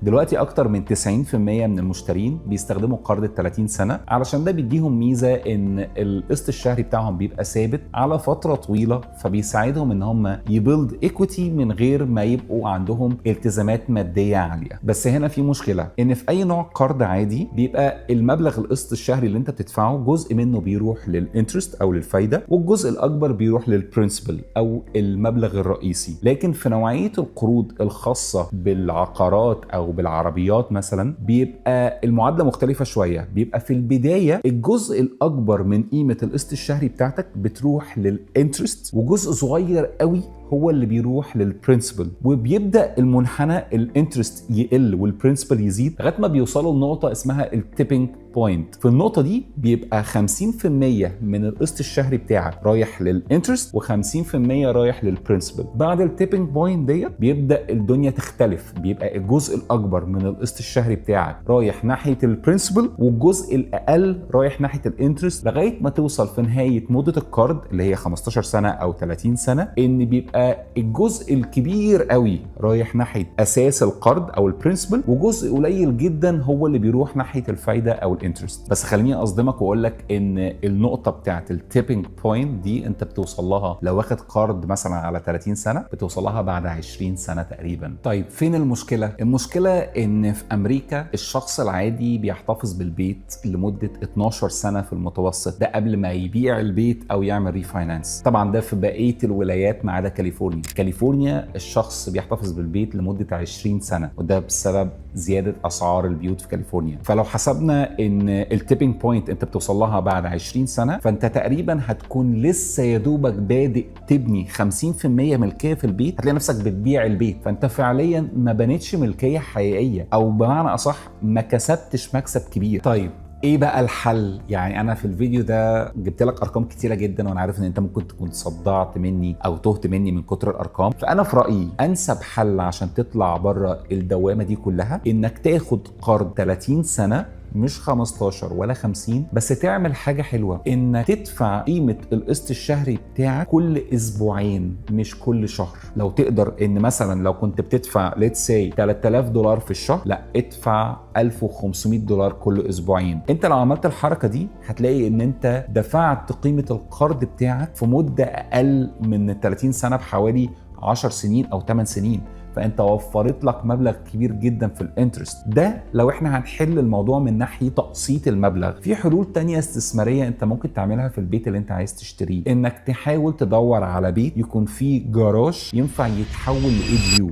دلوقتي اكتر من 90% من المشترين بيستخدموا قرض ال 30 سنه، علشان ده بيديهم ميزه ان القسط الشهري بتاعهم بيبقى ثابت على فتره طويله، فبيساعدهم ان هم يبيلد ايكويتي من غير ما يبقوا عندهم التزامات ماديه عاليه. بس هنا في مشكله، ان في اي نوع قرض عادي بيبقى المبلغ القسط الشهري اللي انت بتدفعه جزء منه بيروح للانترست او للفايده، والجزء الاكبر بيروح للبرنسبل او المبلغ الرئيسي. لكن في نوعيه القروض الخاصه بالعقارات او بالعربيات مثلا بيبقى المعادله مختلفه شويه. بيبقى في البدايه الجزء الاكبر من قيمه القسط الشهري بتاعتك بتروح للانترست، وجزء صغير قوي هو اللي بيروح للبرنسبل، وبيبدا المنحنى الانترست يقل والبرنسبل يزيد لغايه ما بيوصلوا لنقطه اسمها التيبنج بوينت. في النقطه دي بيبقى 50% من القسط الشهري بتاعك رايح للانترست و50% رايح للبرنسبل. بعد التيبنج بوينت ديت بيبدا الدنيا تختلف، بيبقى الجزء الاكبر من القسط الشهري بتاعك رايح ناحيه البرنسبل، والجزء الاقل رايح ناحيه الانترست، لغايه ما توصل في نهايه مده القرض اللي هي 15 سنه او 30 سنه ان بيبقى الجزء الكبير قوي رايح ناحيه اساس القرض او البرنسبل، وجزء قليل جدا هو اللي بيروح ناحيه الفايده او الانترست. بس خليني اصدمك واقول لك ان النقطه بتاعه التيبنج بوينت دي انت بتوصل لها لو واخد قرض مثلا على 30 سنه بتوصل لها بعد 20 سنه تقريبا. طيب فين المشكله؟ المشكله ان في امريكا الشخص العادي بيحتفظ بالبيت لمده 12 سنه في المتوسط، ده قبل ما يبيع البيت او يعمل ريفاينانس. طبعا ده في بقيه الولايات ما عدا كاليفورنيا الشخص بيحتفظ بالبيت لمده 20 سنه، وده بسبب زياده اسعار البيوت في كاليفورنيا. فلو حسبنا ان التيبنج بوينت انت بتوصل لها بعد 20 سنه، فانت تقريبا هتكون لسه يا دوبك بادئ تبني 50% ملكيه في البيت، هتلاقي نفسك بتبيع البيت، فانت فعليا ما بنيتش ملكيه حقيقيه، او بمعنى اصح ما كسبتش مكسب كبير. طيب ايه بقى الحل؟ يعني انا في الفيديو ده جبت لك ارقام كتيره جدا، وانا عارف ان انت ممكن تكون صدعت مني او تهت مني من كتر الارقام. فانا في رايي انسب حل عشان تطلع بره الدوامه دي كلها انك تاخد قرض 30 سنه، مش 15 ولا 50، بس تعمل حاجه حلوه، انك تدفع قيمه القسط الشهري بتاعك كل اسبوعين مش كل شهر. لو تقدر ان مثلا لو كنت بتدفع ليتس سي $3000 في الشهر، لا ادفع $1500 كل اسبوعين. انت لو عملت الحركه دي هتلاقي ان انت دفعت قيمه القرض بتاعك في مده اقل من 30 سنه بحوالي 10 سنين او 8 سنين، فانت وفرت لك مبلغ كبير جدا في الانترست. ده لو احنا هنحل الموضوع من ناحيه تقسيط المبلغ. في حلول تانية استثماريه انت ممكن تعملها في البيت اللي انت عايز تشتريه، انك تحاول تدور على بيت يكون فيه جراج ينفع يتحول لاي دي يو.